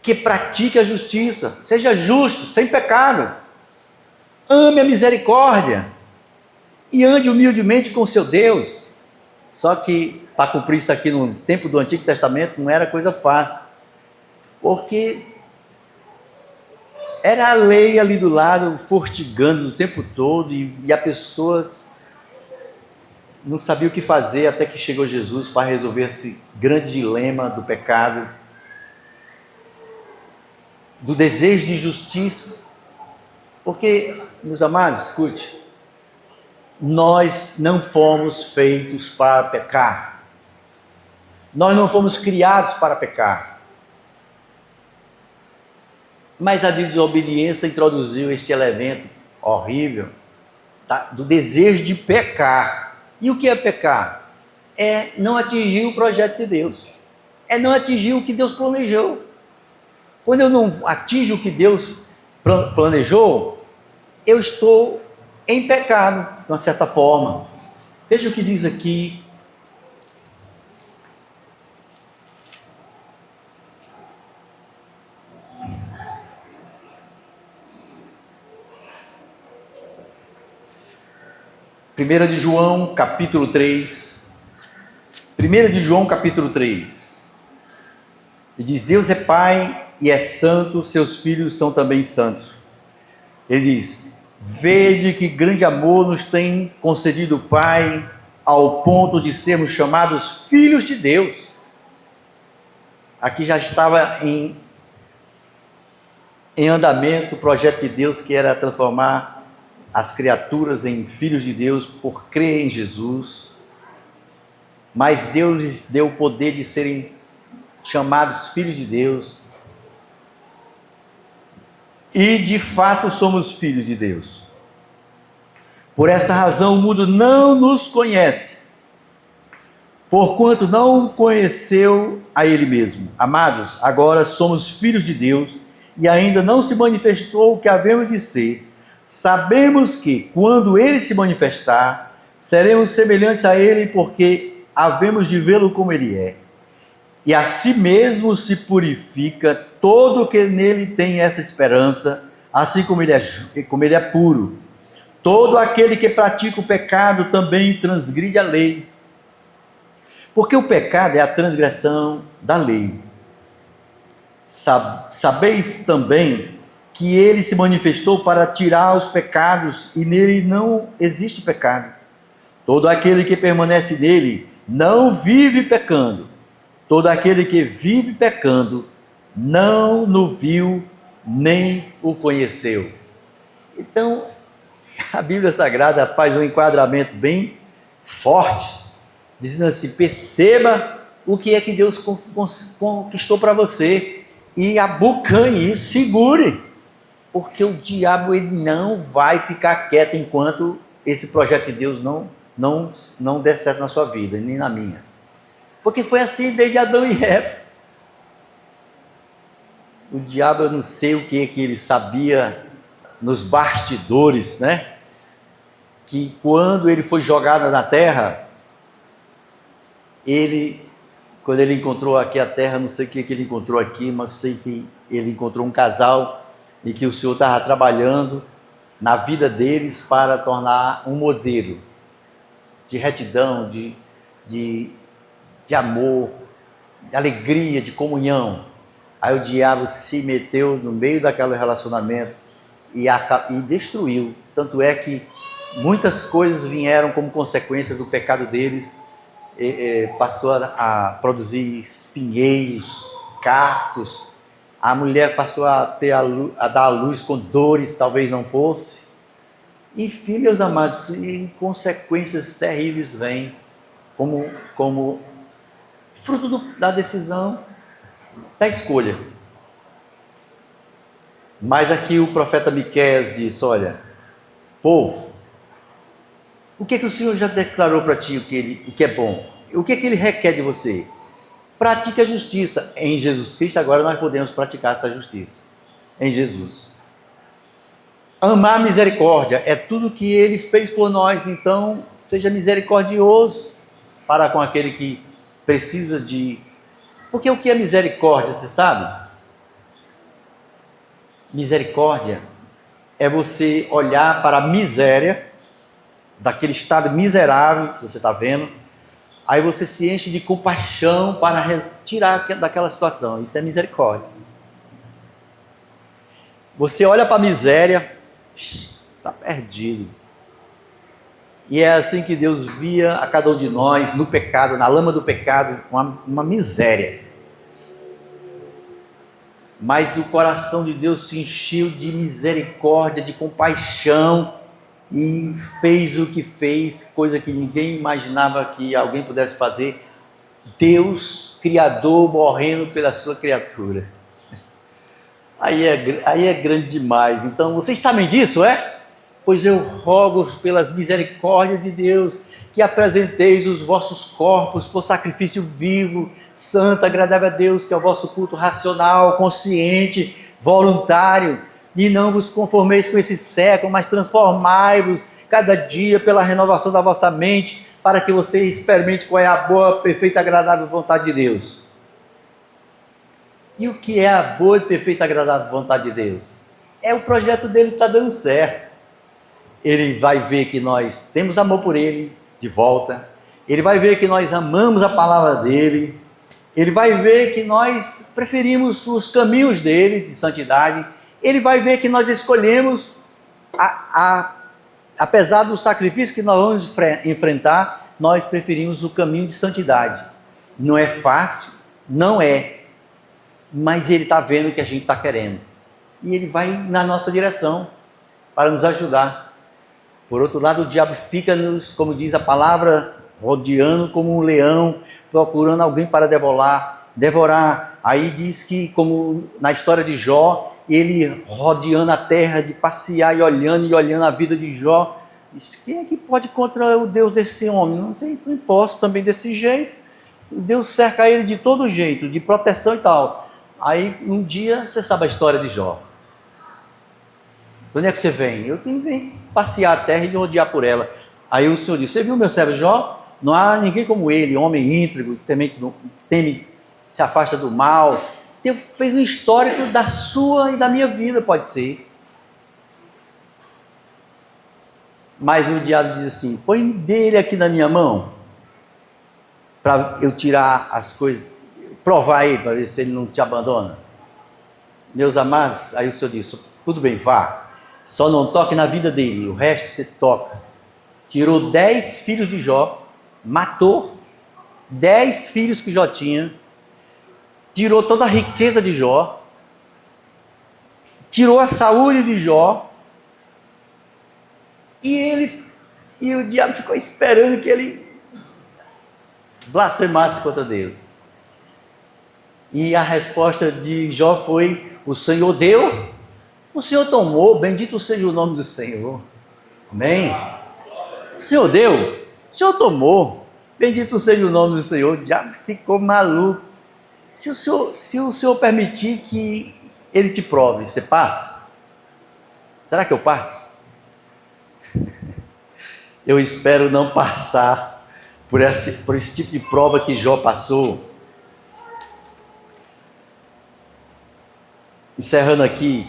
que pratique a justiça, seja justo, sem pecado, ame a misericórdia e ande humildemente com seu Deus. Só que para cumprir isso aqui no tempo do Antigo Testamento não era coisa fácil, porque era a lei ali do lado, fortigando o tempo todo, e as pessoas não sabiam o que fazer, até que chegou Jesus para resolver esse grande dilema do pecado, do desejo de justiça. Porque, meus amados, escute, nós não fomos feitos para pecar, nós não fomos criados para pecar, mas a desobediência introduziu este elemento horrível do desejo de pecar. E o que é pecar? É não atingir o projeto de Deus, é não atingir o que Deus planejou. Quando eu não atinjo o que Deus planejou, eu estou em pecado, de uma certa forma. Veja o que diz aqui. Primeira de João, capítulo 3. 1 de João, capítulo 3. E diz: Deus é Pai e é santo, seus filhos são também santos. Ele diz: vede que grande amor nos tem concedido o Pai, ao ponto de sermos chamados filhos de Deus. Aqui já estava em andamento o projeto de Deus, que era transformar as criaturas em filhos de Deus por crer em Jesus. Mas Deus lhes deu o poder de serem chamados filhos de Deus. E de fato somos filhos de Deus. Por esta razão o mundo não nos conhece, porquanto não conheceu a Ele mesmo. Amados, agora somos filhos de Deus e ainda não se manifestou o que havemos de ser. Sabemos que, quando Ele se manifestar, seremos semelhantes a Ele, porque havemos de vê-lo como Ele é. E a si mesmo se purifica todo o que nele tem essa esperança, assim como ele é puro. Todo aquele que pratica o pecado também transgride a lei, porque o pecado é a transgressão da lei. Sabeis também que ele se manifestou para tirar os pecados, e nele não existe pecado. Todo aquele que permanece nele não vive pecando. Todo aquele que vive pecando não o viu nem o conheceu. Então, a Bíblia Sagrada faz um enquadramento bem forte, dizendo assim: perceba o que é que Deus conquistou para você e abocanhe isso, segure, porque o diabo ele não vai ficar quieto enquanto esse projeto de Deus não der certo na sua vida, nem na minha. Porque foi assim desde Adão e Eva. O diabo, eu não sei o que ele sabia nos bastidores, né? Que quando ele foi jogado na terra, quando ele encontrou aqui a terra, não sei o que ele encontrou aqui, mas sei que ele encontrou um casal e que o Senhor estava trabalhando na vida deles para tornar um modelo de retidão, de amor, de alegria, de comunhão. Aí o diabo se meteu no meio daquele relacionamento e destruiu. Tanto é que muitas coisas vieram como consequência do pecado deles. Passou a produzir espinheiros, cactos. A mulher passou a dar à luz com dores, talvez não fosse. Enfim, meus amados, e consequências terríveis vêm como fruto da decisão, da escolha. Mas aqui o profeta Miqueias diz: olha, povo, o que o Senhor já declarou para ti, o que é bom? O que ele requer de você? Pratique a justiça. Em Jesus Cristo agora nós podemos praticar essa justiça. Em Jesus. Amar a misericórdia é tudo que ele fez por nós. Então seja misericordioso para com aquele que precisa de... Porque o que é misericórdia, você sabe? Misericórdia é você olhar para a miséria, daquele estado miserável que você está vendo, aí você se enche de compaixão para tirar daquela situação. Isso é misericórdia. Você olha para a miséria, está perdido. E é assim que Deus via a cada um de nós no pecado, na lama do pecado, uma miséria. Mas o coração de Deus se encheu de misericórdia, de compaixão, e fez o que fez, coisa que ninguém imaginava que alguém pudesse fazer. Deus, Criador, morrendo pela sua criatura. Aí é grande demais. Então, vocês sabem disso, é? Pois eu rogo pelas misericórdias de Deus, que apresenteis os vossos corpos por sacrifício vivo, santo, agradável a Deus, que é o vosso culto racional, consciente, voluntário. E não vos conformeis com esse século, mas transformai-vos cada dia pela renovação da vossa mente, para que você experimente qual é a boa, perfeita, agradável vontade de Deus. E o que é a boa, perfeita, agradável vontade de Deus? É o projeto dele que está dando certo. Ele vai ver que nós temos amor por ele de volta. Ele vai ver que nós amamos a palavra dele. Ele vai ver que nós preferimos os caminhos dele de santidade. Ele vai ver que nós escolhemos, apesar do sacrifício que nós vamos enfrentar, nós preferimos o caminho de santidade. Não é fácil, não é, mas ele está vendo o que a gente está querendo. E ele vai na nossa direção para nos ajudar. Por outro lado, o diabo fica-nos, como diz a palavra, rodeando como um leão, procurando alguém para devorar. Aí diz que, como na história de Jó, ele rodeando a terra, de passear e olhando a vida de Jó, Disse, quem é que pode ir contra o Deus desse homem? Não posso também desse jeito. Deus cerca ele de todo jeito, de proteção e tal. Aí um dia, você sabe a história de Jó. De onde é que você vem? Eu venho passear a terra e rodear por ela. Aí o Senhor disse, você viu meu servo Jó? Não há ninguém como ele, homem íntegro, teme, se afasta do mal. Deus fez um histórico da sua e da minha vida, pode ser. Mas o diabo diz assim, põe dele aqui na minha mão, para eu tirar as coisas, provar ele, para ver se ele não te abandona. Meus amados, aí o Senhor disse, tudo bem, vá, só não toque na vida dele, o resto você toca. Tirou 10 filhos de Jó, matou 10 filhos que Jó tinha, tirou toda a riqueza de Jó, tirou a saúde de Jó, e o diabo ficou esperando que ele blasfemasse contra Deus. E a resposta de Jó foi, o Senhor deu, o Senhor tomou, bendito seja o nome do Senhor. Amém? O Senhor deu, o Senhor tomou, bendito seja o nome do Senhor. O diabo ficou maluco. Se o Senhor permitir que ele te prove, você passa? Será que eu passo? Eu espero não passar por esse tipo de prova que Jó passou. Encerrando aqui,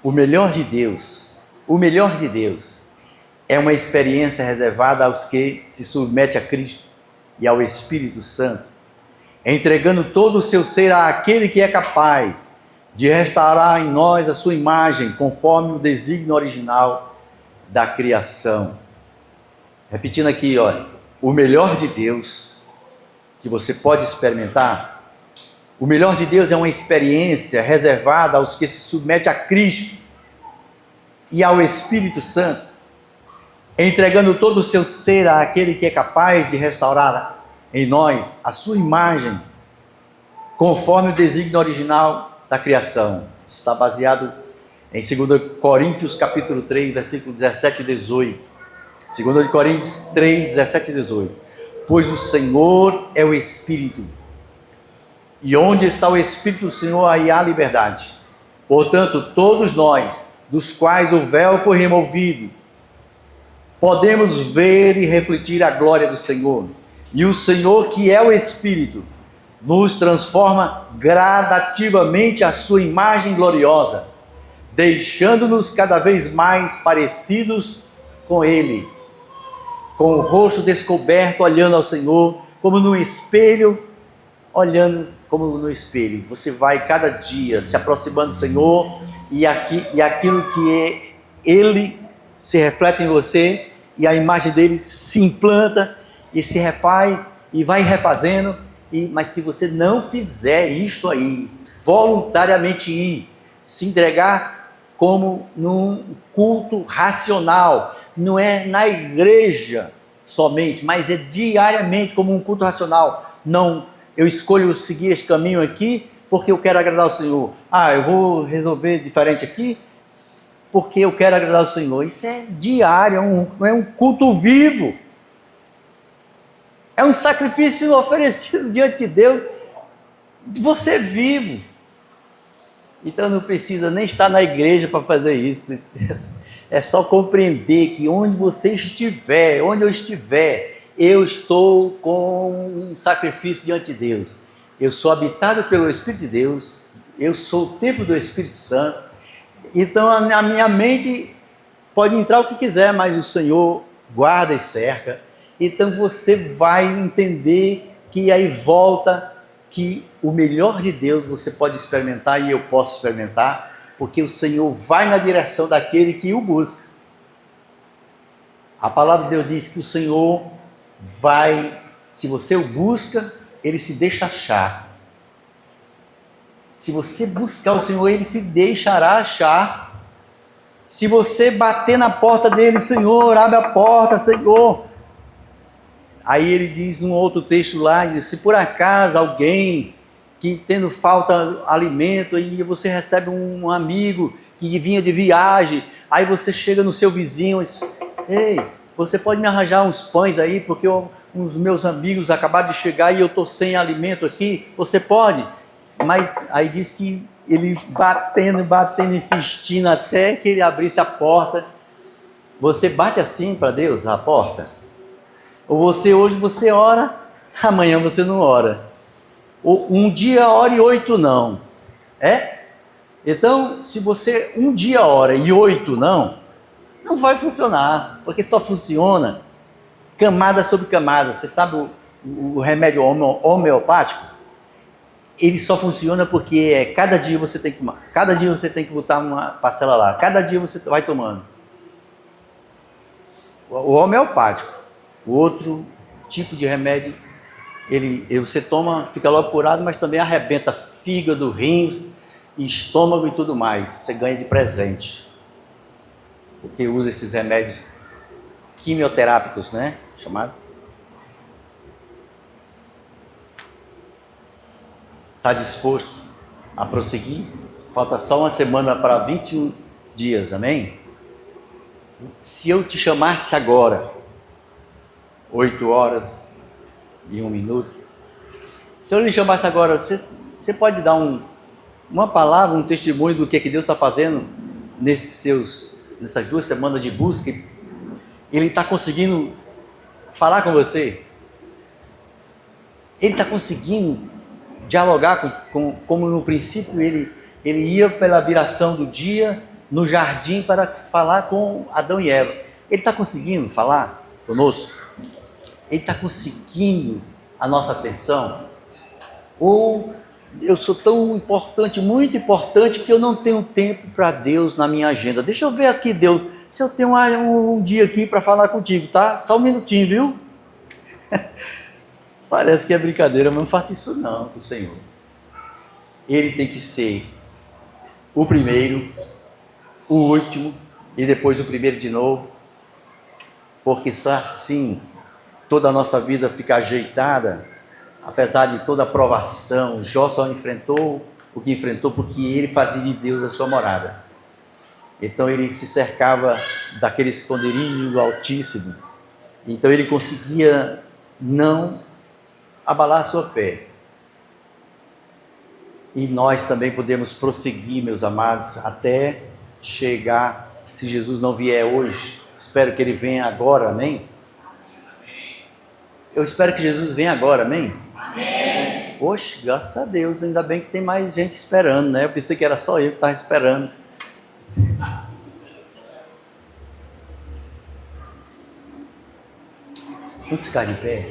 o melhor de Deus é uma experiência reservada aos que se submetem a Cristo e ao Espírito Santo, entregando todo o seu ser àquele que é capaz de restaurar em nós a sua imagem, conforme o desígnio original da criação. Repetindo aqui, olha, o melhor de Deus que você pode experimentar, o melhor de Deus é uma experiência reservada aos que se submetem a Cristo e ao Espírito Santo, entregando todo o seu ser àquele que é capaz de restaurar em nós a sua imagem, conforme o desígnio original da criação. Está baseado em 2 Coríntios capítulo 3, versículo 17 e 18. 2 Coríntios 3, 17 e 18. Pois o Senhor é o Espírito, e onde está o Espírito do Senhor, aí há liberdade. Portanto, todos nós, dos quais o véu foi removido, podemos ver e refletir a glória do Senhor. E o Senhor, que é o Espírito, nos transforma gradativamente à sua imagem gloriosa, deixando-nos cada vez mais parecidos com Ele, com o rosto descoberto, olhando ao Senhor, como no espelho, olhando como no espelho. Você vai cada dia se aproximando do Senhor, e aquilo que Ele se reflete em você, e a imagem dele se implanta, e se refaz, e vai refazendo, mas se você não fizer isto aí, voluntariamente ir, se entregar como num culto racional, não é na igreja somente, mas é diariamente como um culto racional. Não, eu escolho seguir esse caminho aqui porque eu quero agradar ao Senhor. Eu vou resolver diferente aqui porque eu quero agradar ao Senhor. Isso é diário, é um culto vivo. É um sacrifício oferecido diante de Deus, você vivo. Então não precisa nem estar na igreja para fazer isso. É só compreender que onde você estiver, onde eu estiver, eu estou com um sacrifício diante de Deus. Eu sou habitado pelo Espírito de Deus, eu sou o templo do Espírito Santo. Então a minha mente pode entrar o que quiser, mas o Senhor guarda e cerca. Então você vai entender que aí volta que o melhor de Deus você pode experimentar, e eu posso experimentar, porque o Senhor vai na direção daquele que o busca. A palavra de Deus diz que o Senhor vai, se você o busca, ele se deixa achar. Se você buscar o Senhor, ele se deixará achar. Se você bater na porta dele, Senhor, abre a porta, Senhor. Aí ele diz num outro texto lá, diz, se por acaso alguém que tendo falta de alimento, aí você recebe um amigo que vinha de viagem, aí você chega no seu vizinho, Ei, você pode me arranjar uns pães aí, porque os meus amigos acabaram de chegar e eu estou sem alimento aqui? Você pode? Mas aí diz que ele batendo, insistindo até que ele abrisse a porta. Você bate assim para Deus, a porta? Ou hoje você ora, amanhã você não ora. Ou um dia ora e 8 não. É? Então, se você um dia ora e 8 não vai funcionar, porque só funciona camada sobre camada. Você sabe o remédio homeopático? Ele só funciona porque cada dia você tem que botar uma parcela lá, cada dia você vai tomando. O homeopático, o outro tipo de remédio, você toma, fica logo curado, mas também arrebenta fígado, rins, estômago e tudo mais. Você ganha de presente, porque usa esses remédios quimioterápicos, né? Chamado. Está disposto a prosseguir? Falta só uma semana para 21 dias, amém? Se eu te chamasse agora, 8 horas e 1 minuto, se eu lhe chamasse agora, você pode dar uma palavra, um testemunho do que Deus está fazendo nessas 2 semanas de busca? Ele está conseguindo falar com você? Ele está conseguindo dialogar como no princípio ele ia pela viração do dia no jardim para falar com Adão e Eva. Ele está conseguindo falar conosco? Ele está conseguindo a nossa atenção? Ou eu sou tão importante, muito importante, que eu não tenho tempo para Deus na minha agenda? Deixa eu ver aqui, Deus, se eu tenho um dia aqui para falar contigo, tá? Só um minutinho, viu? Parece que é brincadeira, mas não faça isso não com o Senhor. Ele tem que ser o primeiro, o último e depois o primeiro de novo, porque só assim toda a nossa vida fica ajeitada. Apesar de toda a provação, Jó só enfrentou o que enfrentou porque ele fazia de Deus a sua morada. Então ele se cercava daquele esconderijo do Altíssimo. Então ele conseguia não abalar a sua fé. E nós também podemos prosseguir, meus amados, até chegar, se Jesus não vier hoje, espero que ele venha agora, amém? Eu espero que Jesus venha agora, amém? Amém. Oxe, graças a Deus, ainda bem que tem mais gente esperando, né? Eu pensei que era só eu que estava esperando. Vamos ficar de pé?